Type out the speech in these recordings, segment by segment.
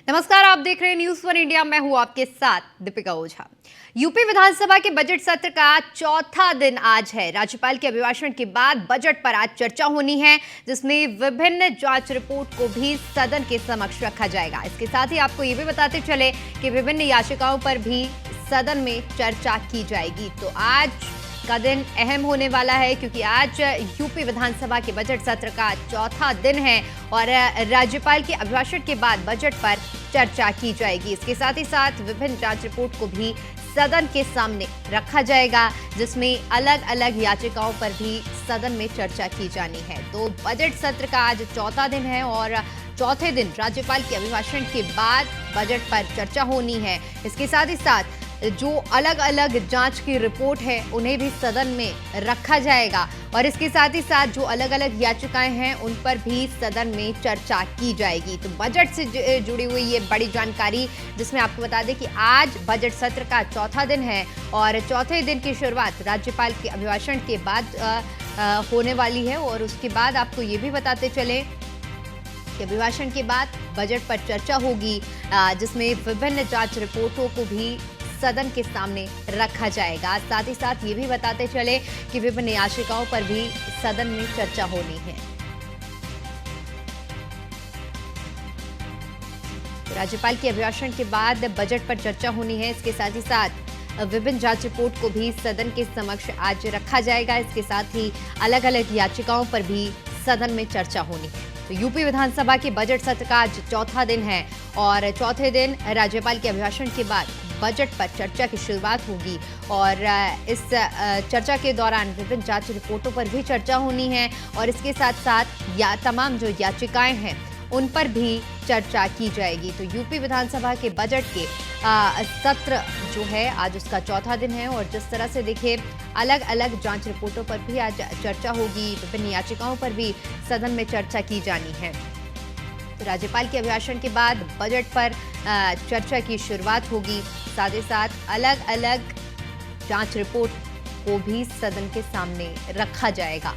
नमस्कार, आप देख रहे हैं न्यूज़ वन इंडिया। मैं हूं आपके साथ दीपिका ओझा। यूपी विधानसभा के बजट सत्र का चौथा दिन आज है। राज्यपाल के अभिभाषण के बाद बजट पर आज चर्चा होनी है, जिसमें विभिन्न जांच रिपोर्ट को भी सदन के समक्ष रखा जाएगा। इसके साथ ही आपको ये भी बताते चले कि विभिन्न याचिकाओं पर भी सदन में चर्चा की जाएगी। तो आज का दिन अहम होने वाला है, क्योंकि आज यूपी विधानसभा के बजट सत्र का चौथा दिन है और राज्यपाल के अभिभाषण के बाद बजट पर चर्चा की जाएगी। इसके साथ ही साथ विभिन्न जांच रिपोर्ट को भी सदन के सामने रखा जाएगा, जिसमें अलग अलग याचिकाओं पर भी सदन में चर्चा की जानी है। तो बजट सत्र का आज चौथा दिन है और चौथे दिन राज्यपाल के अभिभाषण के बाद बजट पर चर्चा होनी है। इसके साथ ही साथ जो अलग अलग जांच की रिपोर्ट है उन्हें भी सदन में रखा जाएगा और इसके साथ ही साथ जो अलग अलग याचिकाएं हैं उन पर भी सदन में चर्चा की जाएगी। तो बजट से जुड़ी हुई ये बड़ी जानकारी, जिसमें आपको बता दें कि आज बजट सत्र का चौथा दिन है और चौथे दिन की शुरुआत राज्यपाल के अभिभाषण के बाद होने वाली है। और उसके बाद आपको ये भी बताते चले कि अभिभाषण के बाद बजट पर चर्चा होगी, जिसमें विभिन्न जांच रिपोर्टों को भी सदन के सामने रखा जाएगा। साथ ही साथ ये भी बताते चले कि विभिन्न याचिकाओं पर भी सदन में चर्चा होनी है। राज्यपाल के अभिभाषण के बाद बजट पर चर्चा होनी है। इसके साथ ही साथ विभिन्न जांच रिपोर्ट को भी सदन के समक्ष आज रखा जाएगा। इसके साथ ही अलग अलग याचिकाओं पर भी सदन में चर्चा होनी है। तो यूपी विधानसभा के बजट सत्र का आज चौथा दिन है और चौथे दिन राज्यपाल के अभिभाषण के बाद बजट पर चर्चा की शुरुआत होगी और इस चर्चा के दौरान विभिन्न जांच रिपोर्टों पर भी चर्चा होनी है और इसके साथ साथ तमाम जो याचिकाएं हैं उन पर भी चर्चा की जाएगी। तो यूपी विधानसभा के बजट के सत्र जो है आज उसका चौथा दिन है और जिस तरह से देखिए अलग अलग जांच रिपोर्टों पर भी आज चर्चा होगी, विभिन्न याचिकाओं पर भी सदन में चर्चा की जानी है। तो राज्यपाल के अभिभाषण के बाद बजट पर चर्चा की शुरुआत होगी। साथ ही साथ अलग अलग जांच रिपोर्ट को भी सदन के सामने रखा जाएगा।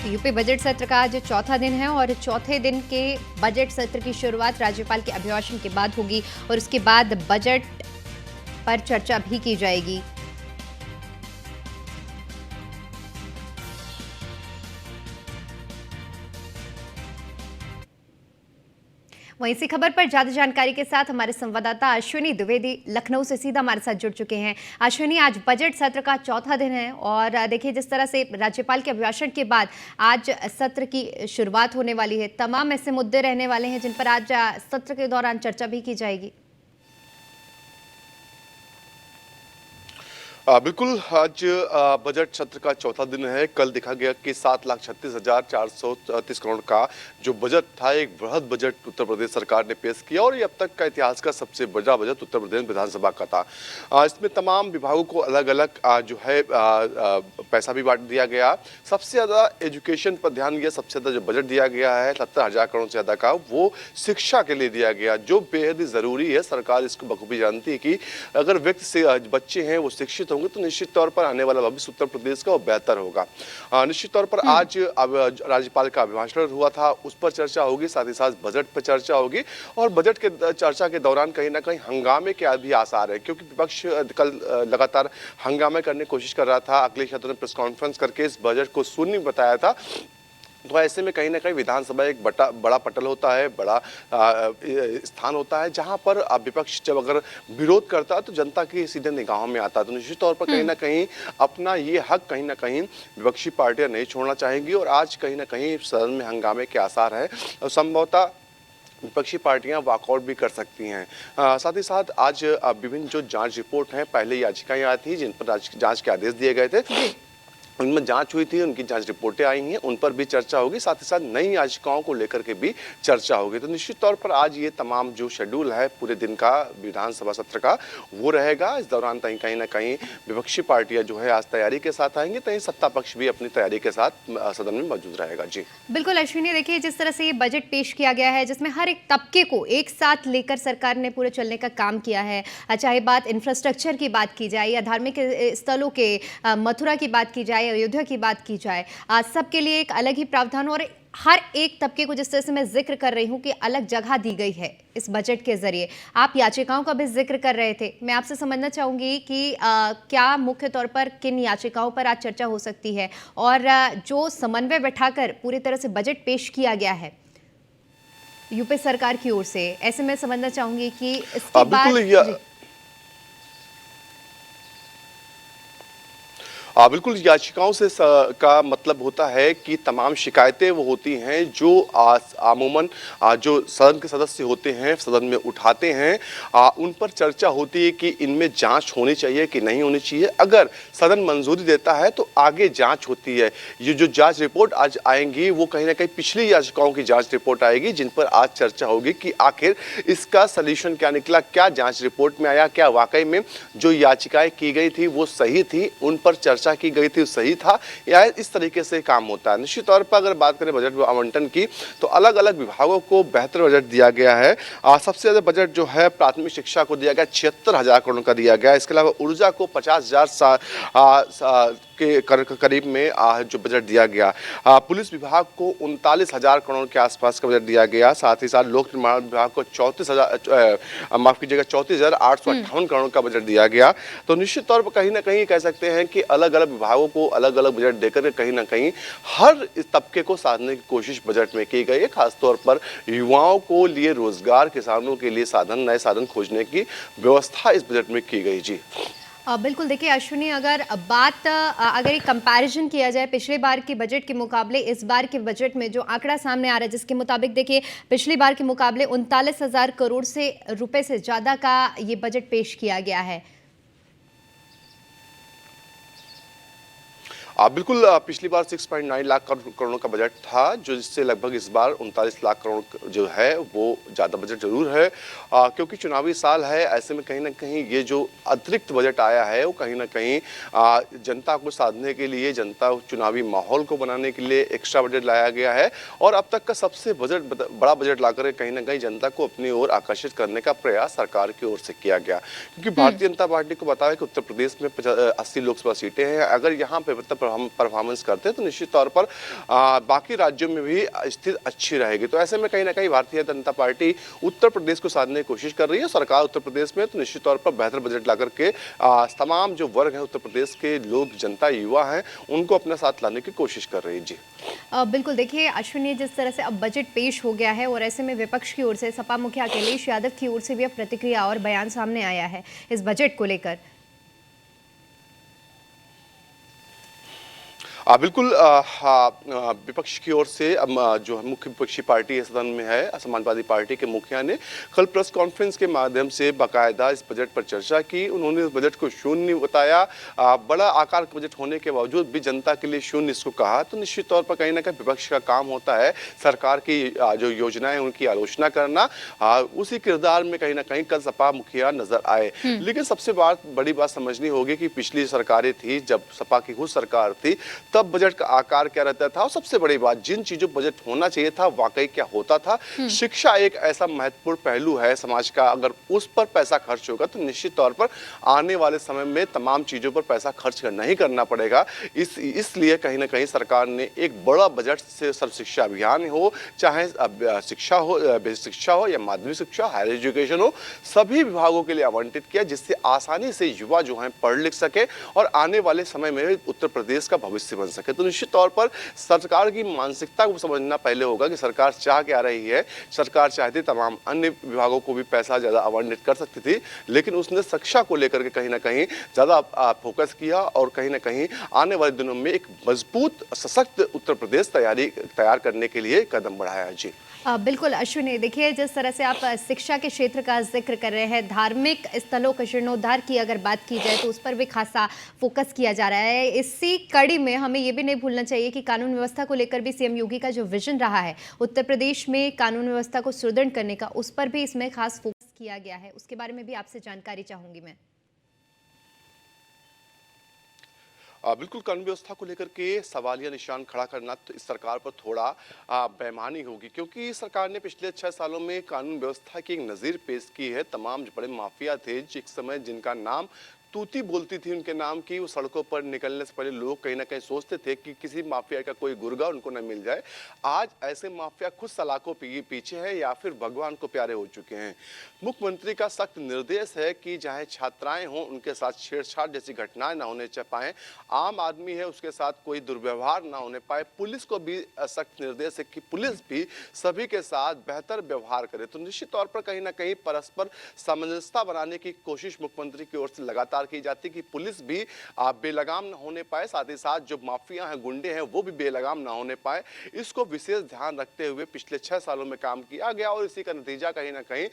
यूपी बजट सत्र का आज चौथा दिन है और चौथे दिन के बजट सत्र की शुरुआत राज्यपाल के अभिभाषण के बाद होगी और उसके बाद बजट पर चर्चा भी की जाएगी। वहीं इसी खबर पर ज्यादा जानकारी के साथ हमारे संवाददाता अश्विनी द्विवेदी लखनऊ से सीधा हमारे साथ जुड़ चुके हैं। अश्विनी, आज बजट सत्र का चौथा दिन है और देखिए जिस तरह से राज्यपाल के अभिभाषण के बाद आज सत्र की शुरुआत होने वाली है, तमाम ऐसे मुद्दे रहने वाले हैं जिन पर आज सत्र के दौरान चर्चा भी की जाएगी। बिल्कुल, आज बजट सत्र का चौथा दिन है। कल देखा गया कि 7,36,433 करोड़ का जो बजट था, एक बृहद बजट उत्तर प्रदेश सरकार ने पेश किया और ये अब तक का इतिहास का सबसे बड़ा बजट उत्तर प्रदेश विधानसभा का था। इसमें तमाम विभागों को अलग अलग जो है पैसा भी बांट दिया गया। सबसे ज़्यादा एजुकेशन पर ध्यान दिया। सबसे ज़्यादा जो बजट दिया गया है 70,000 करोड़ से ज़्यादा का, वो शिक्षा के लिए दिया गया, जो बेहद ही ज़रूरी है। सरकार इसको बखूबी जानती है कि अगर व्यक्ति से बच्चे हैं वो शिक्षित होंगे तो निश्चित तौर पर आने वाला भविष्य उत्तर प्रदेश का वो बेहतर होगा। निश्चित तौर पर आज राज्यपाल का अभिभाषण हुआ था, उस पर चर्चा होगी। साथ ही साथ बजट पर चर्चा होगी और बजट के चर्चा के दौरान कहीं ना कहीं हंगामे के भी आसार है, क्योंकि विपक्ष कल लगातार हंगामे करने की कोशिश कर रहा था। अखिलेश यादव ने प्रेस कॉन्फ्रेंस करके इस बजट को शून्य बताया था। तो ऐसे में कहीं ना कहीं विधानसभा एक बड़ा पटल होता है, बड़ा स्थान होता है, जहां पर विपक्ष जब अगर विरोध करता है तो जनता की सीधे निगाहों में आता है। तो निश्चित तौर पर कहीं ना कहीं अपना ये हक कहीं ना कहीं विपक्षी पार्टियां नहीं छोड़ना चाहेंगी और आज कहीं ना कहीं सदन में हंगामे के आसार है और संभवतः विपक्षी पार्टियां वॉकआउट भी कर सकती हैं। साथ ही साथ आज विभिन्न जो जांच रिपोर्ट हैं, पहले याचिकाएं आई थी जिन पर जांच के आदेश दिए गए थे, उनमें जांच हुई थी, उनकी जांच रिपोर्टें आई हैं, उन पर भी चर्चा होगी, साथ ही साथ नई याचिकाओं को लेकर के भी चर्चा होगी। तो निश्चित तौर पर आज ये तमाम जो शेड्यूल है पूरे दिन का विधानसभा सत्र का वो रहेगा। इस दौरान कहीं ना कहीं विपक्षी पार्टियां जो है आज तैयारी के साथ आएंगी, कहीं सत्ता पक्ष भी अपनी तैयारी के साथ सदन में मौजूद रहेगा। जी बिल्कुल अश्विनी, देखिए जिस तरह से ये बजट पेश किया गया है जिसमें हर एक तबके को एक साथ लेकर सरकार ने पूरे चलने का काम किया है, चाहे बात इंफ्रास्ट्रक्चर की बात की जाए या धार्मिक स्थलों के मथुरा की बात की जाए, अयोध्या की बात की जाए, सबके लिए एक अलग ही प्रावधान और हर एक तबके को जिस तरह से मैं जिक्र कर रही हूं कि अलग जगह दी गई है इस बजट के जरिए। आप याचिकाओं का भी जिक्र कर रहे थे, मैं आपसे समझना चाहूंगी कि क्या मुख्य तौर पर किन याचिकाओं पर आज चर्चा हो सकती है और जो समन्वय बैठाकर पूरी तरह से बजट पेश किया गया है यूपी सरकार की ओर से, ऐसे में समझना चाहूंगी कि इसके बाद बिल्कुल याचिकाओं से का मतलब होता है कि तमाम शिकायतें वो होती हैं जो अमूमन जो सदन के सदस्य होते हैं सदन में उठाते हैं, उन पर चर्चा होती है कि इनमें जांच होनी चाहिए कि नहीं होनी चाहिए। अगर सदन मंजूरी देता है तो आगे जांच होती है। ये जो जांच रिपोर्ट आज आएंगी वो कहीं ना कहीं पिछली याचिकाओं की जांच रिपोर्ट आएगी, जिन पर आज चर्चा होगी कि आखिर इसका सल्यूशन क्या निकला, क्या जांच रिपोर्ट में आया, क्या वाकई में जो याचिकाएं की गई थी वो सही थी, उन पर चर्चा की गई थी सही था, या इस तरीके से काम होता है। निश्चित तौर पर अगर बात करें बजट आवंटन की तो अलग अलग विभागों को बेहतर बजट दिया गया है। सबसे ज्यादा बजट जो है प्राथमिक शिक्षा को दिया गया, 76,000 करोड़ का दिया गया। इसके अलावा ऊर्जा को 50,000 के करीब में जो बजट दिया गया। पुलिस विभाग को 39,000 करोड़ के आसपास का बजट दिया गया। साथ ही साथ लोक निर्माण विभाग को 34,858 करोड़ का बजट दिया गया। तो निश्चित तौर पर कहीं ना कहीं कह सकते हैं कि अलग अलग विभागों को अलग अलग बजट देकर कहीं ना कहीं हर इस तबके को साधने की कोशिश बजट में की गई है। खासतौर पर युवाओं को लिए रोजगार, किसानों के लिए साधन, नए साधन खोजने की व्यवस्था इस बजट में की गई। जी बिल्कुल, देखिए अश्विनी, अगर एक कंपैरिजन किया जाए पिछले बार के बजट के मुकाबले इस बार के बजट में जो आंकड़ा सामने आ रहा है, जिसके मुताबिक देखिए पिछली बार के मुकाबले 39,000 करोड़ से रुपए से ज़्यादा का ये बजट पेश किया गया है। बिल्कुल, पिछली बार 6.9 लाख करोड़ का बजट था, जो जिससे लगभग इस बार 39 लाख करोड़ जो है वो ज़्यादा बजट जरूर है, क्योंकि चुनावी साल है। ऐसे में कहीं ना कहीं ये जो अतिरिक्त बजट आया है वो कहीं ना कहीं जनता को साधने के लिए, जनता चुनावी माहौल को बनाने के लिए एक्स्ट्रा बजट लाया गया है। और अब तक का सबसे बड़ा बजट लाकर कहीं ना कहीं जनता को अपनी ओर आकर्षित करने का प्रयास सरकार की ओर से किया गया। क्योंकि भारतीय जनता पार्टी को बताया कि उत्तर प्रदेश में 80 लोकसभा सीटें हैं। अगर यहाँ पे हम परफॉर्मेंस करते हैं तो निश्चित तौर पर बाकी राज्यों में भी स्थिति अच्छी रहेगी। तो ऐसे में कहीं ना कहीं भारतीय जनता पार्टी उत्तर प्रदेश को साधने की कोशिश कर रही है। सरकार उत्तर प्रदेश में तो निश्चित तौर पर बेहतर बजट ला करके तमाम जो वर्ग है उत्तर प्रदेश के लोग, जनता, युवा हैं, उनको अपने साथ लाने की कोशिश कर रही है। जी बिल्कुल, देखिए अश्विनी, जिस तरह से अब बजट पेश हो गया है और ऐसे में विपक्ष की ओर से सपा मुखिया अखिलेश यादव की ओर से भी अब प्रतिक्रिया और बयान सामने आया है इस बजट को लेकर। बिल्कुल, विपक्ष की ओर से जो मुख्य विपक्षी पार्टी सदन में है, समाजवादी पार्टी के मुखिया ने कल प्रेस कॉन्फ्रेंस के माध्यम से बाकायदा इस बजट पर चर्चा की। उन्होंने इस बजट को शून्य बताया। बड़ा आकार का बजट होने के बावजूद भी जनता के लिए शून्य इसको कहा। तो निश्चित तौर पर कहीं ना कहीं विपक्ष का काम होता है सरकार की जो योजनाएं उनकी आलोचना करना। उसी किरदार में कहीं ना कहीं कल सपा मुखिया नजर आए। लेकिन सबसे बड़ी बात समझनी होगी कि पिछली सरकारें थी, जब सपा की खुद सरकार थी, तब बजट का आकार क्या रहता था। और सबसे बड़ी बात, जिन चीजों बजट होना चाहिए था वाकई क्या होता था। शिक्षा एक ऐसा महत्वपूर्ण पहलू है समाज का, अगर उस पर पैसा खर्च होगा तो निश्चित तौर पर आने वाले समय में तमाम चीजों पर पैसा खर्च नहीं करना पड़ेगा। इसलिए कहीं ना कहीं सरकार ने एक बड़ा बजट से सर्व शिक्षा अभियान हो, चाहे शिक्षा हो, बेसिक शिक्षा हो या माध्यमिक शिक्षा, हायर एजुकेशन हो, सभी विभागों के लिए आवंटित किया, जिससे आसानी से युवा जो है पढ़ लिख सके और आने वाले समय में उत्तर प्रदेश का भविष्य बन सके। तो निश्चित तौर पर सरकार की मानसिकता को समझना पहले होगा कि सरकार चाह क्या रही है। सरकार चाहती तमाम अन्य विभागों को भी पैसा ज़्यादा आवंटित कर सकती थी, लेकिन उसने शिक्षा को लेकर के कहीं ना कहीं ज़्यादा फोकस किया और कहीं ना कहीं आने वाले दिनों में एक मजबूत सशक्त उत्तर प्रदेश तैयार करने के लिए कदम बढ़ाया। जी बिल्कुल अश्विनी, देखिए जिस तरह से आप शिक्षा के क्षेत्र का जिक्र कर रहे हैं, धार्मिक स्थलों का जीर्णोद्धार की अगर बात की जाए तो उस पर भी खासा फोकस किया जा रहा है। इसी कड़ी में हमें ये भी नहीं भूलना चाहिए कि कानून व्यवस्था को लेकर भी सीएम योगी का जो विजन रहा है उत्तर प्रदेश में कानून व्यवस्था को सुदृढ़ करने का, उस पर भी इसमें खास फोकस किया गया है। उसके बारे में भी आपसे जानकारी चाहूंगी मैं। बिल्कुल, कानून व्यवस्था को लेकर के सवालिया निशान खड़ा करना तो इस सरकार पर थोड़ा बेईमानी होगी, क्योंकि सरकार ने पिछले 6 सालों में कानून व्यवस्था की एक नज़ीर पेश की है। तमाम जो बड़े माफिया थे एक समय जिनका नाम तूती बोलती थी उनके नाम की, वो सड़कों पर निकलने से पहले लोग कहीं ना कहीं सोचते थे कि किसी माफिया का कोई गुर्गा उनको न मिल जाए। आज ऐसे माफिया खुद सलाखों पीछे हैं या फिर भगवान को प्यारे हो चुके हैं। मुख्यमंत्री का सख्त निर्देश है कि चाहे छात्राएं हों उनके साथ छेड़छाड़ जैसी घटनाएं ना होने पाए, आम आदमी है उसके साथ कोई दुर्व्यवहार ना होने पाए। पुलिस को भी सख्त निर्देश है कि पुलिस भी सभी के साथ बेहतर व्यवहार करे। तो निश्चित तौर पर कहीं ना कहीं परस्पर सामंजस्यता बनाने की कोशिश मुख्यमंत्री की ओर से लगातार की जाती कि पुलिस भी बेलगाम न होने पाए, साथ ही साथ जो माफिया हैं गुंडे हैं वो भी बेलगाम ना होने पाए। इसको विशेष ध्यान रखते हुए पिछले 6 सालों में काम किया गया और इसी का नतीजा कहीं ना कहीं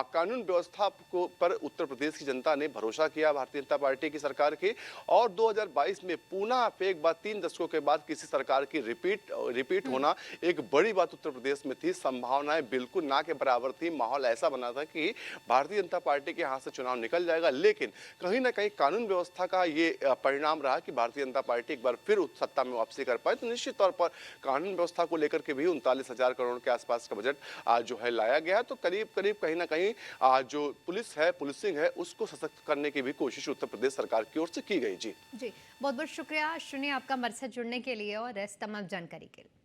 कानून व्यवस्था को पर उत्तर प्रदेश की जनता ने भरोसा किया भारतीय जनता पार्टी की सरकार की। और 2022 में पुनः एक बार 3 दशकों के बाद किसी सरकार की रिपीट होना एक बड़ी बात उत्तर प्रदेश में थी। संभावनाएं बिल्कुल ना के बराबर थी। माहौल ऐसा बना था कि भारतीय जनता पार्टी के हाथ से चुनाव निकल जाएगा, लेकिन कहीं ना कहीं कानून व्यवस्था का ये परिणाम रहा कि भारतीय जनता पार्टी एक बार फिर सत्ता में वापसी कर पाए। तो निश्चित तौर पर कानून व्यवस्था को लेकर के भी 39,000 करोड़ के आसपास का बजट जो है लाया गया। तो करीब करीब कहीं ना कहीं जो पुलिस है, पुलिसिंग है, उसको सशक्त करने की भी कोशिश उत्तर प्रदेश सरकार की ओर से की गई। जी बहुत बहुत शुक्रिया अश्विनी आपका हमारे साथ जुड़ने के लिए और इस तमाम जानकारी के लिए।